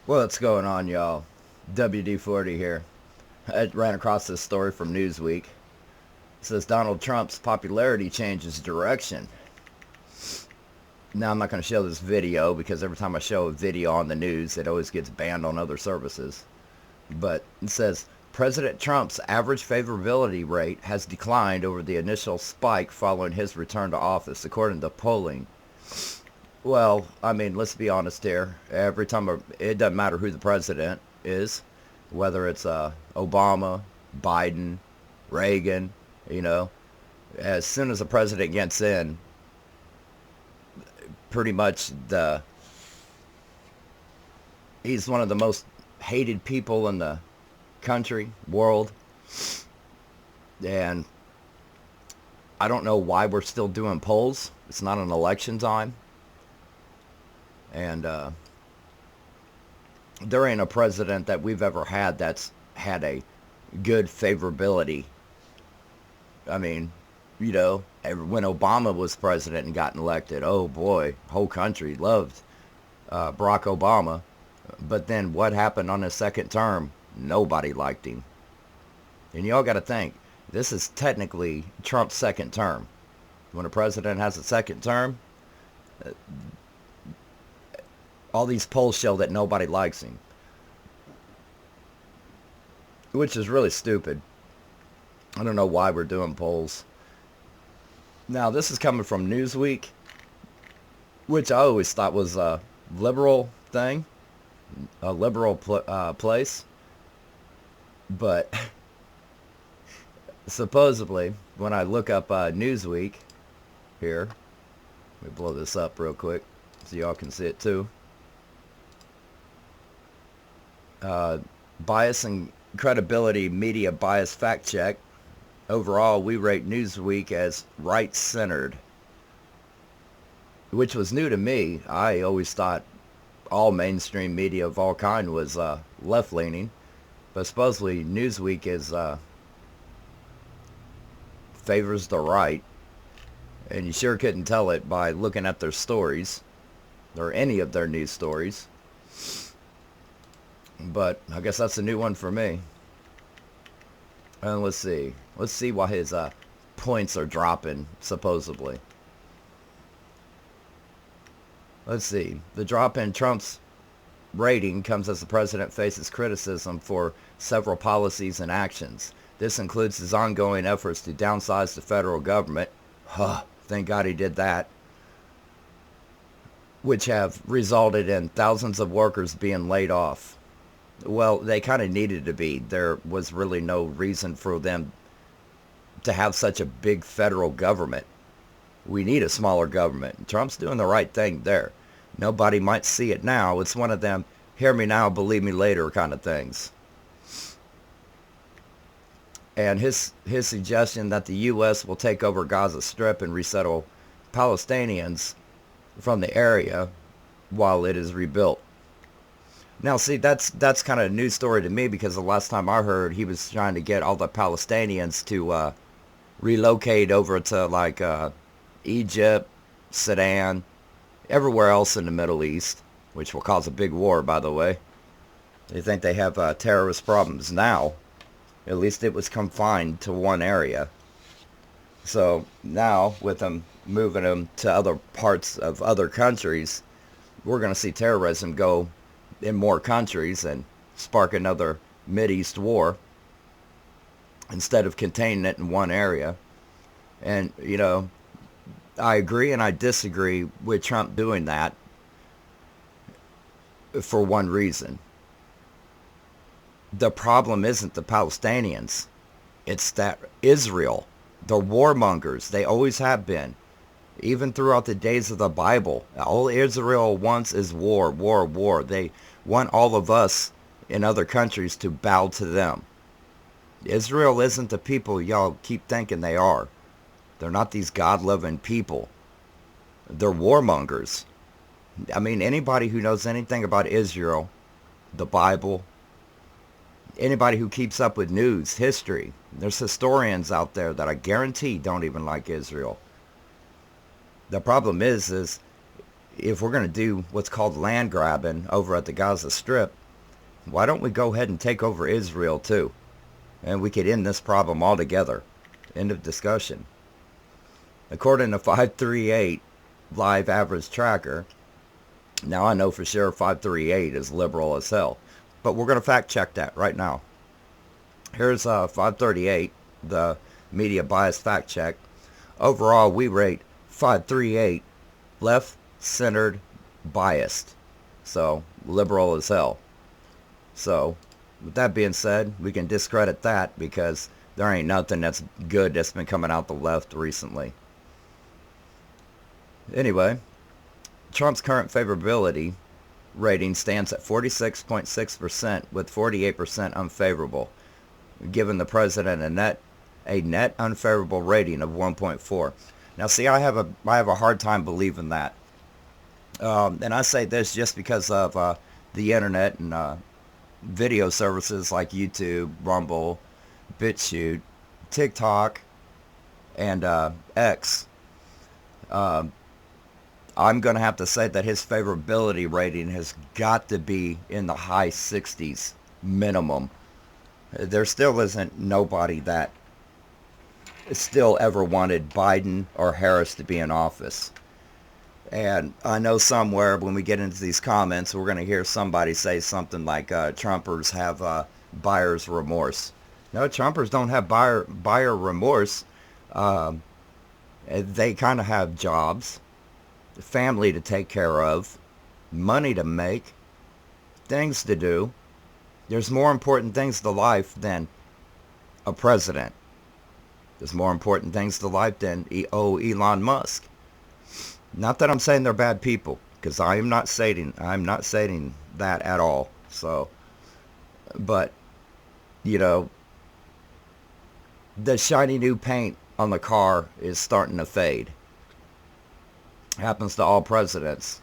What's going on, y'all? WD-40 here. I ran across this story from Newsweek. It says Donald Trump's popularity changes direction. Now, I'm not going to show this video because every time I show a video on the news, it always gets banned on other services. But it says President Trump's average favorability rate has declined over the initial spike following his return to office, according to polling. Well, I mean, let's be honest here. Every time it doesn't matter who the president is, whether it's Obama, Biden, Reagan, you know, as soon as the president gets in, pretty much he's one of the most hated people in the country, world, and I don't know why we're still doing polls. It's not an election time, and there ain't a president that we've ever had that's had a good favorability. I mean, when Obama was president and got elected, oh boy, whole country loved Barack Obama. But then what happened on his second term? Nobody liked him. And y'all got to think, this is technically Trump's second term. When a president has a second term, all these polls show that nobody likes him, which is really stupid. I don't know why we're doing polls. Now, this is coming from Newsweek, which I always thought was a liberal thing, a liberal place. But supposedly, when I look up Newsweek here, let me blow this up real quick so y'all can see it too. Bias and credibility media bias fact check. Overall, we rate Newsweek as right-centered, which was new to me. I always thought all mainstream media of all kind was left-leaning, but supposedly Newsweek is favors the right, and you sure couldn't tell it by looking at their stories or any of their news stories. But I guess that's a new one for me. And let's see why his points are dropping, supposedly. Let's see. The drop in Trump's rating comes as the president faces criticism for several policies and actions. This includes his ongoing efforts to downsize the federal government. Thank God he did that. Which have resulted in thousands of workers being laid off. Well, they kind of needed to be. There was really no reason for them to have such a big federal government. We need a smaller government. Trump's doing the right thing there. Nobody might see it now. It's one of them, hear me now, believe me later kind of things. And his suggestion that the U.S. will take over Gaza Strip and resettle Palestinians from the area while it is rebuilt. Now, see, that's kind of a news story to me because the last time I heard, he was trying to get all the Palestinians to relocate over to like Egypt, Sudan, everywhere else in the Middle East, which will cause a big war, by the way. They think they have terrorist problems now. At least it was confined to one area. So now, with them moving them to other parts of other countries, we're going to see terrorism go in more countries and spark another Mideast war instead of containing it in one area. And, I agree and I disagree with Trump doing that for one reason. The problem isn't the Palestinians. It's that Israel, the warmongers, they always have been. Even throughout the days of the Bible, all Israel wants is war, war, war. They want all of us in other countries to bow to them. Israel isn't the people y'all keep thinking they are. They're not these God-loving people. They're warmongers. I mean, anybody who knows anything about Israel, the Bible, anybody who keeps up with news, history, there's historians out there that I guarantee don't even like Israel. The problem is if we're going to do what's called land grabbing over at the Gaza Strip, why don't we go ahead and take over Israel too? And we could end this problem altogether. End of discussion. According to 538 Live Average Tracker, now I know for sure 538 is liberal as hell, but we're going to fact check that right now. Here's 538, the media bias fact check. Overall, we rate 538 left-centered biased, so liberal as hell. So with that being said, we can discredit that because there ain't nothing that's good that's been coming out the left recently. Anyway, Trump's current favorability rating stands at 46.6% with 48% unfavorable, giving the president a net unfavorable rating of 1.4. Now, see, I have a hard time believing that, and I say this just because of the internet and video services like YouTube, Rumble, BitChute, TikTok, and X. I'm going to have to say that his favorability rating has got to be in the high 60s minimum. There still isn't nobody that still ever wanted Biden or Harris to be in office. And I know somewhere when we get into these comments, we're going to hear somebody say something like Trumpers have buyer's remorse. No, Trumpers don't have buyer remorse. They kind of have jobs, family to take care of, money to make, things to do. There's more important things to life than a president. There's more important things to life than Elon Musk. Not that I'm saying they're bad people, because I'm not saying that at all. So, but you know, the shiny new paint on the car is starting to fade. Happens to all presidents.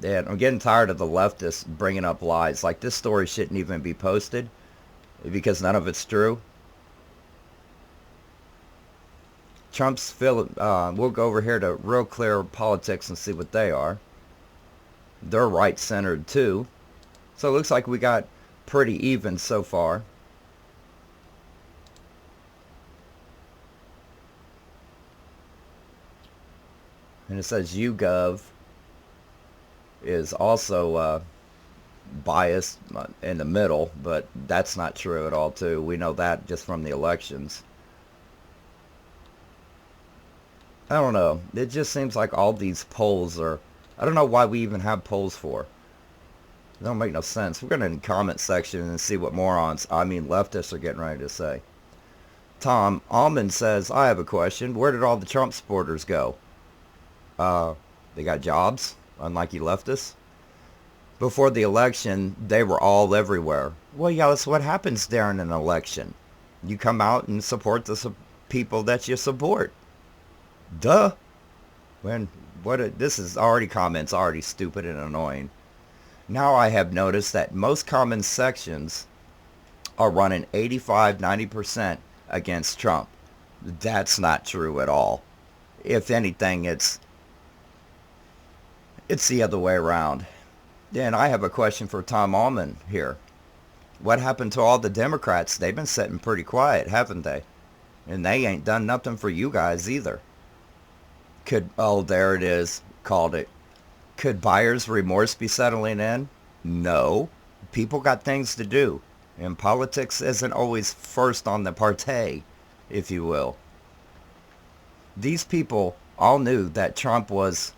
And I'm getting tired of the leftists bringing up lies. Like, this story shouldn't even be posted because none of it's true. We'll go over here to Real Clear Politics and see what they are. They're right-centered too. So it looks like we got pretty even so far. And it says YouGov is also biased in the middle, but that's not true at all too. We know that just from the elections. I don't know. It just seems like all these polls are... I don't know why we even have polls for. They don't make no sense. We're going to in the comment section and see what morons, I mean leftists, are getting ready to say. Tom Almond says, I have a question. Where did all the Trump supporters go? They got jobs, unlike you leftists. Before the election, they were all everywhere. Well, yeah, that's what happens during an election. You come out and support the people that you support. Duh. This is already comments already stupid and annoying. Now I have noticed that most comment sections are running 85-90% against Trump. That's not true at all. If anything, it's the other way around. Then I have a question for Tom Almond here. What happened to all the Democrats? They've been sitting pretty quiet, haven't they? And they ain't done nothing for you guys either. There it is, called it. Could buyer's remorse be settling in? No. People got things to do. And politics isn't always first on the party, if you will. These people all knew that Trump was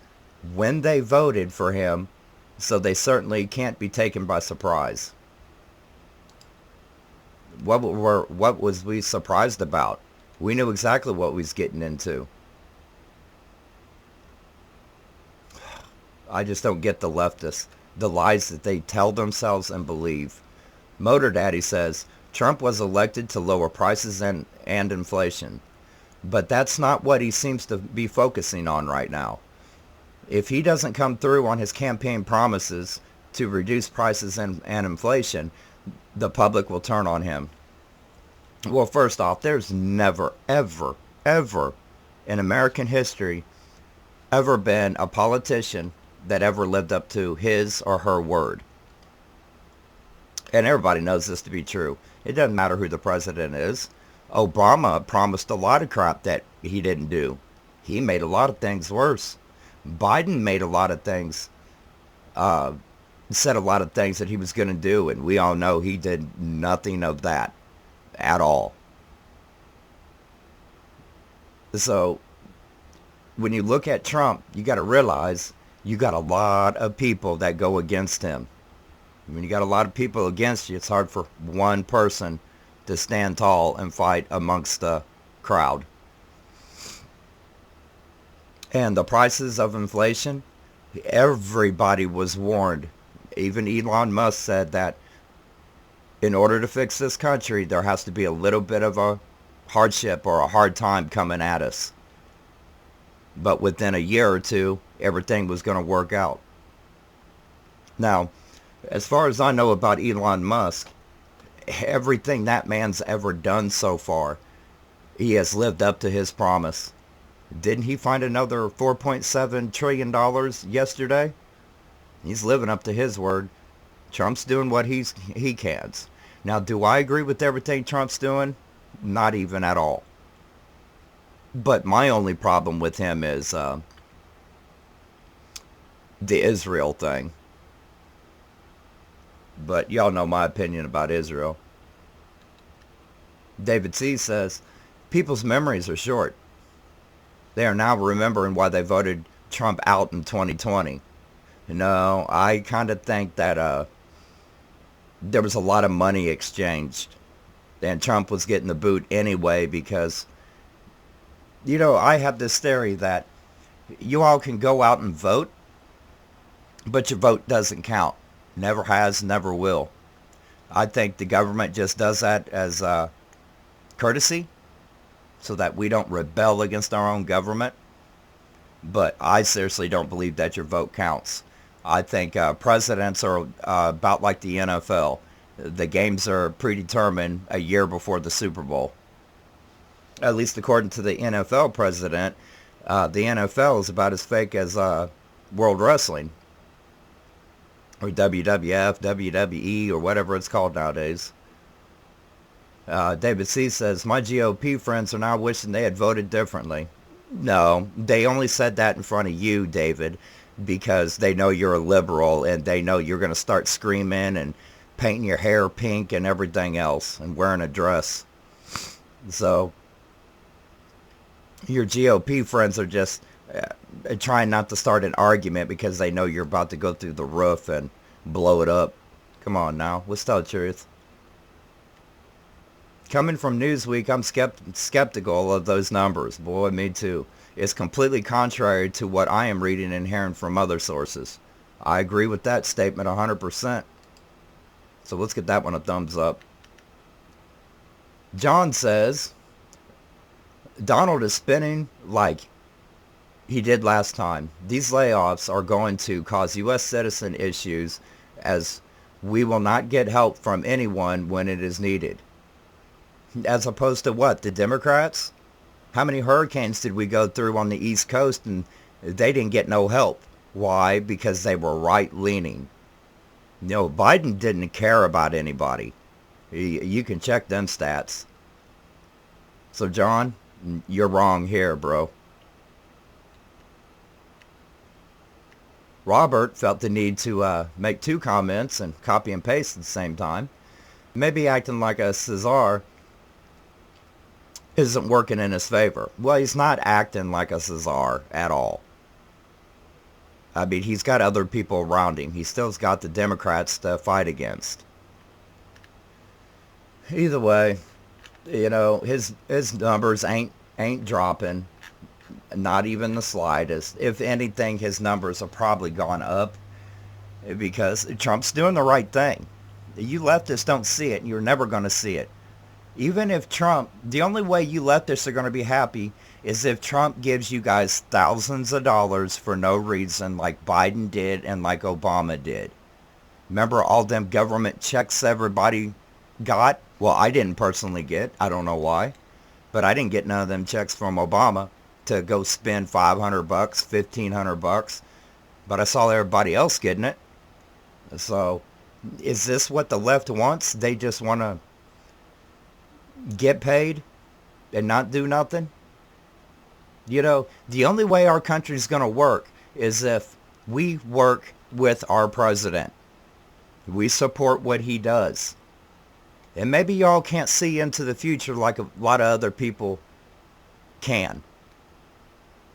when they voted for him, so they certainly can't be taken by surprise. What was we surprised about? We knew exactly what we was getting into. I just don't get the leftists, the lies that they tell themselves and believe. Motor Daddy says, Trump was elected to lower prices and inflation. But that's not what he seems to be focusing on right now. If he doesn't come through on his campaign promises to reduce prices and inflation, the public will turn on him. Well, first off, there's never, ever, ever in American history ever been a politician that ever lived up to his or her word. And everybody knows this to be true. It doesn't matter who the president is. Obama promised a lot of crap that he didn't do. He made a lot of things worse. Biden made a lot of things, said a lot of things that he was going to do, and we all know he did nothing of that at all. So when you look at Trump, you got to realize you got a lot of people that go against him. When you got a lot of people against you, it's hard for one person to stand tall and fight amongst the crowd. And the prices of inflation, everybody was warned. Even Elon Musk said that in order to fix this country, there has to be a little bit of a hardship or a hard time coming at us. But within a year or two, everything was going to work out. Now, as far as I know about Elon Musk, everything that man's ever done so far, he has lived up to his promise. Didn't he find another $4.7 trillion yesterday? He's living up to his word. Trump's doing what he can. Now, do I agree with everything Trump's doing? Not even at all. But my only problem with him is the Israel thing. But y'all know my opinion about Israel. David C. says, people's memories are short. They are now remembering why they voted Trump out in 2020. No, I kind of think that there was a lot of money exchanged. And Trump was getting the boot anyway because, I have this theory that you all can go out and vote, but your vote doesn't count. Never has, never will. I think the government just does that as courtesy so that we don't rebel against our own government. But I seriously don't believe that your vote counts. I think presidents are about like the NFL. The games are predetermined a year before the Super Bowl. At least according to the NFL president, the NFL is about as fake as World Wrestling. Or WWF, WWE, or whatever it's called nowadays. David C. says, my GOP friends are now wishing they had voted differently. No, they only said that in front of you, David, because they know you're a liberal and they know you're going to start screaming and painting your hair pink and everything else and wearing a dress. So your GOP friends are just trying not to start an argument because they know you're about to go through the roof and blow it up. Come on now, let's tell the truth. Coming from Newsweek, I'm skeptical of those numbers. Boy, me too. It's completely contrary to what I am reading and hearing from other sources. I agree with that statement 100%. So let's get that one a thumbs up. John says, Donald is spinning like he did last time. These layoffs are going to cause U.S. citizen issues as we will not get help from anyone when it is needed. As opposed to what? The Democrats? How many hurricanes did we go through on the East Coast and they didn't get no help? Why? Because they were right-leaning. No, Biden didn't care about anybody. You can check them stats. So, John, you're wrong here, bro. Robert felt the need to make two comments and copy and paste at the same time. Maybe acting like a Cesar isn't working in his favor. Well, he's not acting like a Cesar at all. I mean, he's got other people around him. He still's got the Democrats to fight against. Either way, his numbers ain't dropping. Not even the slightest. If anything, his numbers have probably gone up because Trump's doing the right thing. You leftists don't see it, and you're never going to see it. Even if Trump, the only way you leftists are going to be happy is if Trump gives you guys thousands of dollars for no reason like Biden did and like Obama did. Remember all them government checks everybody got? Well, I didn't personally get. I don't know why. But I didn't get none of them checks from Obama. to go spend $500, $1,500, but I saw everybody else getting it. So, is this what the left wants? They just want to get paid and not do nothing? You know, the only way our country's going to work is if we work with our president. We support what he does. And maybe y'all can't see into the future like a lot of other people can.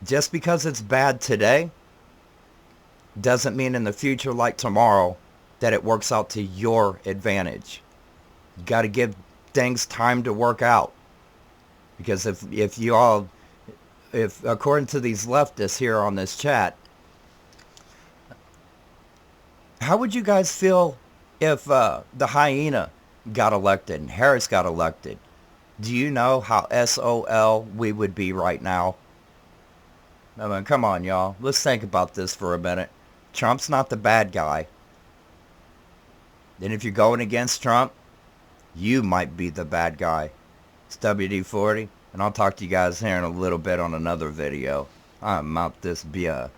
Just because it's bad today doesn't mean in the future, like tomorrow, that it works out to your advantage. You got to give things time to work out. Because if according to these leftists here on this chat, how would you guys feel if the hyena got elected and Harris got elected? Do you know how SOL we would be right now? I mean, come on, y'all. Let's think about this for a minute. Trump's not the bad guy. And if you're going against Trump, you might be the bad guy. It's WD-40, and I'll talk to you guys here in a little bit on another video. I'm out this beer.